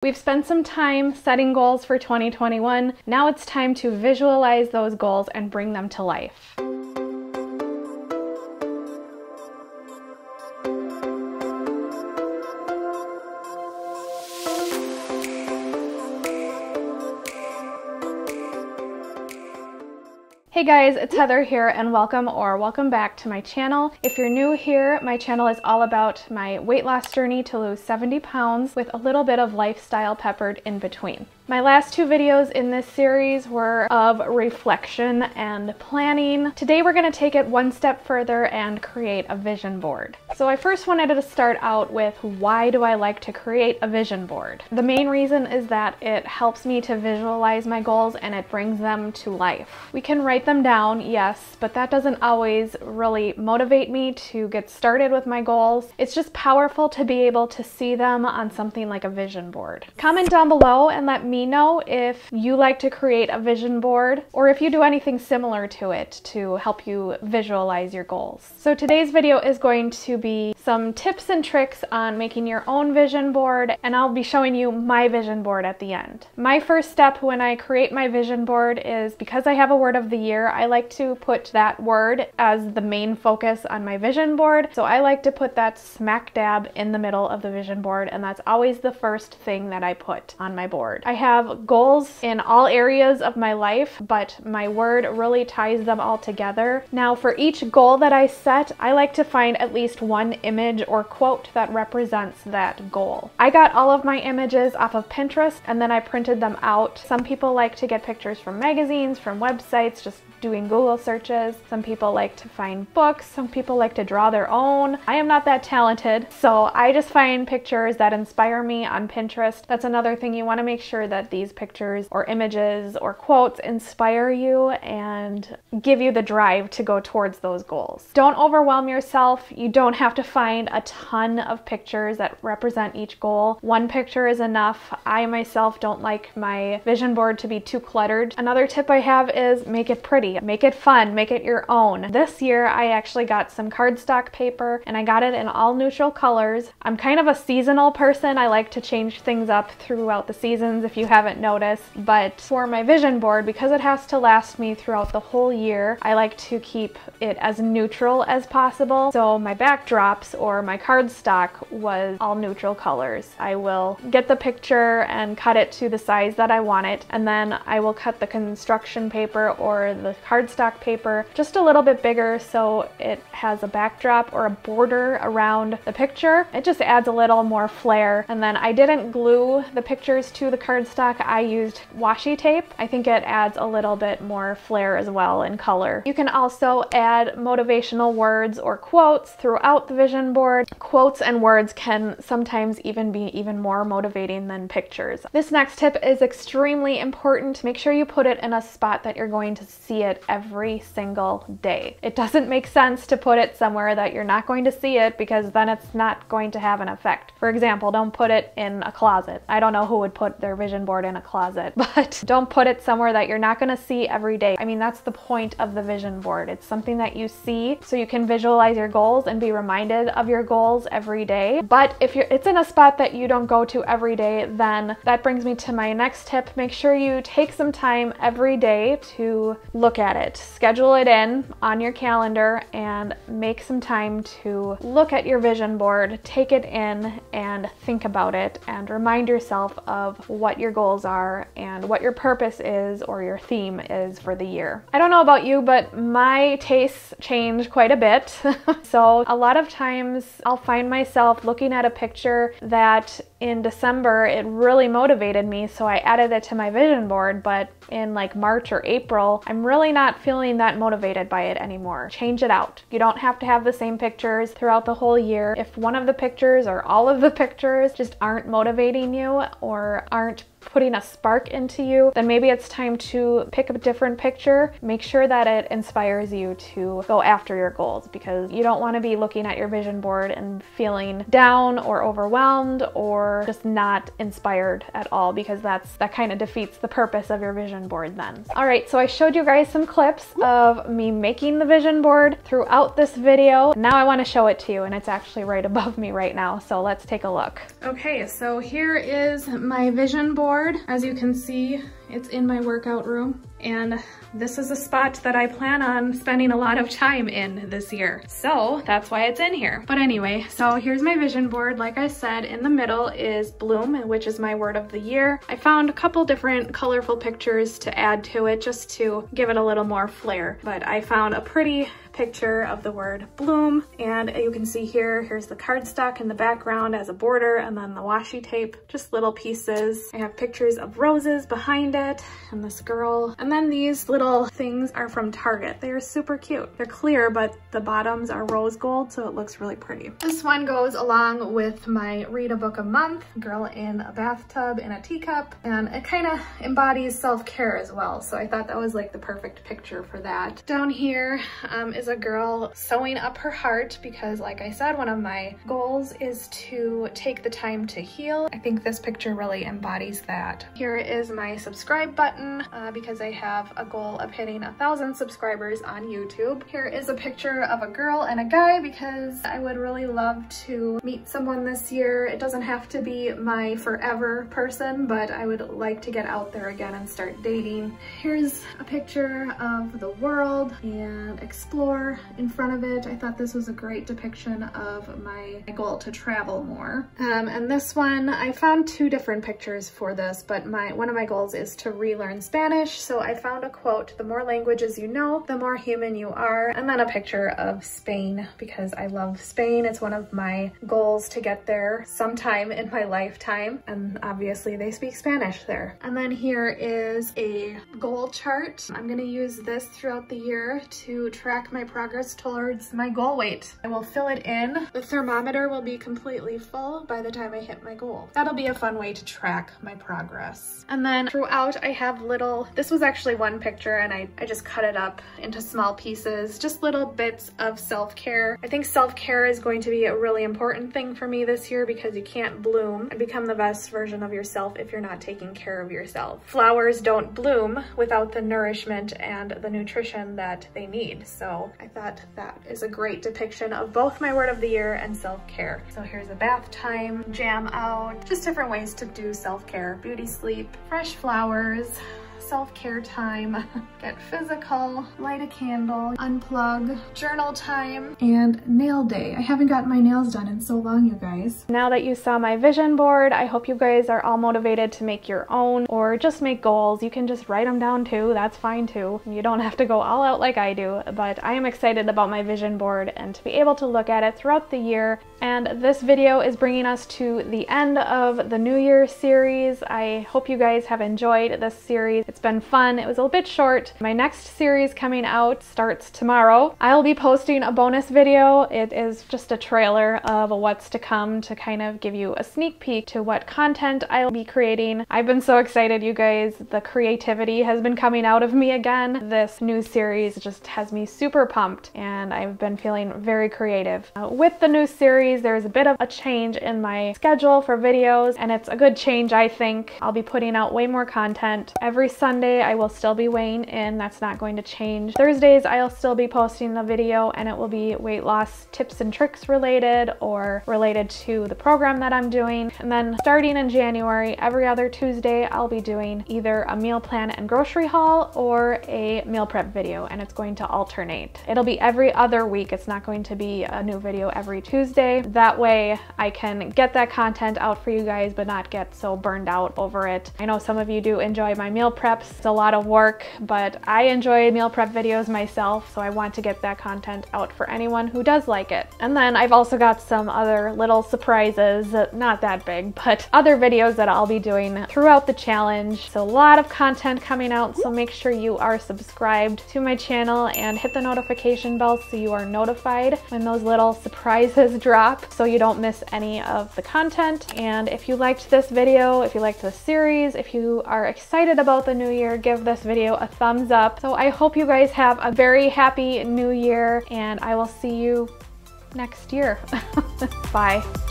We've spent some time setting goals for 2021. Now it's time to visualize those goals and bring them to life. Hey guys, it's Heather here and welcome back to my channel. If you're new here, my channel is all about my weight loss journey to lose 70 pounds with a little bit of lifestyle peppered in between. My last two videos in this series were of reflection and planning. Today we're going to take it one step further and create a vision board. So I first wanted to start out with, why do I like to create a vision board? The main reason is that it helps me to visualize my goals and it brings them to life. We can write them down, yes, but that doesn't always really motivate me to get started with my goals. It's just powerful to be able to see them on something like a vision board. Comment down below and let me know if you like to create a vision board or if you do anything similar to it to help you visualize your goals. So today's video is going to be some tips and tricks on making your own vision board, and I'll be showing you my vision board at the end. My first step when I create my vision board is, because I have a word of the year, I like to put that word as the main focus on my vision board. So I like to put that smack dab in the middle of the vision board, and that's always the first thing that I put on my board. I have goals in all areas of my life, but my word really ties them all together. Now, for each goal that I set, I like to find at least one image or quote that represents that goal. I got all of my images off of Pinterest and then I printed them out. Some people like to get pictures from magazines, from websites, just doing Google searches. Some people like to find books. Some people like to draw their own. I am not that talented, so I just find pictures that inspire me on Pinterest. That's another thing. You want to make sure that these pictures or images or quotes inspire you and give you the drive to go towards those goals. Don't overwhelm yourself. You don't have to find a ton of pictures that represent each goal. One picture is enough. I myself don't like my vision board to be too cluttered. Another tip I have is make it pretty. Make it fun, make it your own. This year I actually got some cardstock paper and I got it in all neutral colors. I'm kind of a seasonal person. I like to change things up throughout the seasons, if you haven't noticed. But for my vision board, because it has to last me throughout the whole year, I like to keep it as neutral as possible. So my backdrops or my cardstock was all neutral colors. I will get the picture and cut it to the size that I want it, and then I will cut the construction paper or the cardstock paper just a little bit bigger so it has a backdrop or a border around the picture. It just adds a little more flair. And then I didn't glue the pictures to the cardstock. I used washi tape. I think it adds a little bit more flair as well in color. You can also add motivational words or quotes throughout the vision board. Quotes and words can sometimes even be even more motivating than pictures. This next tip is extremely important. Make sure you put it in a spot that you're going to see it every single day. It doesn't make sense to put it somewhere that you're not going to see it, because then it's not going to have an effect. For example, don't put it in a closet. I don't know who would put their vision board in a closet, but don't put it somewhere that you're not going to see every day. I mean, that's the point of the vision board. It's something that you see so you can visualize your goals and be reminded of your goals every day. But if it's in a spot that you don't go to every day, then that brings me to my next tip. Make sure you take some time every day to look at it. Schedule it in on your calendar and make some time to look at your vision board, take it in and think about it and remind yourself of what your goals are and what your purpose is or your theme is for the year. I don't know about you, but my tastes change quite a bit. So a lot of times I'll find myself looking at a picture that in December it really motivated me, so I added it to my vision board, but in like March or April I'm really not feeling that motivated by it anymore. Change it out. You don't have to have the same pictures throughout the whole year. If one of the pictures or all of the pictures just aren't motivating you or aren't putting a spark into you, then maybe it's time to pick a different picture. Make sure that it inspires you to go after your goals, because you don't want to be looking at your vision board and feeling down or overwhelmed or just not inspired at all, because that kind of defeats the purpose of your vision board then. All right, so I showed you guys some clips of me making the vision board throughout this video. Now I want to show it to you, and it's actually right above me right now, so let's take a look. Okay, so here is my vision board. As you can see, it's in my workout room, and this is a spot that I plan on spending a lot of time in this year. So that's why it's in here. But anyway, so here's my vision board. Like I said, in the middle is bloom, which is my word of the year. I found a couple different colorful pictures to add to it just to give it a little more flair. But I found a pretty picture of the word bloom, and you can see here's the cardstock in the background as a border, and then the washi tape, just little pieces. I have pictures of roses behind it and this girl, and then these little things are from Target. They are super cute. They're clear, but the bottoms are rose gold, so it looks really pretty. This one goes along with my read a book a month, girl in a bathtub in a teacup, and it kind of embodies self-care as well, so I thought that was like the perfect picture for that. Down here is a girl sewing up her heart, because like I said, one of my goals is to take the time to heal. I think this picture really embodies that. Here is my subscribe button, because I have a goal of hitting 1,000 subscribers on YouTube. Here is a picture of a girl and a guy, because I would really love to meet someone this year. It doesn't have to be my forever person, but I would like to get out there again and start dating. Here's a picture of the world and explore in front of it. I thought this was a great depiction of my goal to travel more. And this one, I found two different pictures for this, but one of my goals is to relearn Spanish. So I found a quote, "The more languages you know, the more human you are," and then a picture of Spain, because I love Spain. It's one of my goals to get there sometime in my lifetime, and obviously they speak Spanish there. And then here is a goal chart. I'm gonna use this throughout the year to track my progress towards my goal weight. I will fill it in. The thermometer will be completely full by the time I hit my goal. That'll be a fun way to track my progress. And then throughout I have this was actually one picture, and I just cut it up into small pieces, just little bits of self-care. I think self-care is going to be a really important thing for me this year, because you can't bloom and become the best version of yourself if you're not taking care of yourself. Flowers don't bloom without the nourishment and the nutrition that they need. So I thought that is a great depiction of both my word of the year and self-care. So here's a bath time, jam out, just different ways to do self-care. Beauty sleep, fresh flowers, self-care time, get physical, light a candle, unplug, journal time, and nail day. I haven't gotten my nails done in so long, you guys. Now that you saw my vision board, I hope you guys are all motivated to make your own, or just make goals. You can just write them down too, that's fine too. You don't have to go all out like I do, but I am excited about my vision board and to be able to look at it throughout the year. And this video is bringing us to the end of the New Year series. I hope you guys have enjoyed this series. It's been fun. It was a bit short. My next series coming out starts tomorrow. I'll be posting a bonus video. It is just a trailer of what's to come, to kind of give you a sneak peek to what content I'll be creating. I've been so excited, you guys. The creativity has been coming out of me again. This new series just has me super pumped, and I've been feeling very creative. With the new series, there's a bit of a change in my schedule for videos, and it's a good change, I think. I'll be putting out way more content. Every Sunday I will still be weighing in. That's not going to change. Thursdays I'll still be posting the video, and it will be weight loss tips and tricks related, or related to the program that I'm doing. And then starting in January, every other Tuesday I'll be doing either a meal plan and grocery haul or a meal prep video, and it's going to alternate. It'll be every other week. It's not going to be a new video every Tuesday. That way I can get that content out for you guys but not get so burned out over it. I know some of you do enjoy my meal prep preps. It's a lot of work, but I enjoy meal prep videos myself, so I want to get that content out for anyone who does like it. And then I've also got some other little surprises, not that big, but other videos that I'll be doing throughout the challenge. So a lot of content coming out, so make sure you are subscribed to my channel and hit the notification bell so you are notified when those little surprises drop, so you don't miss any of the content. And if you liked this video, if you liked this series, if you are excited about the new year, give this video a thumbs up. So I hope you guys have a very happy new year, and I will see you next year. Bye.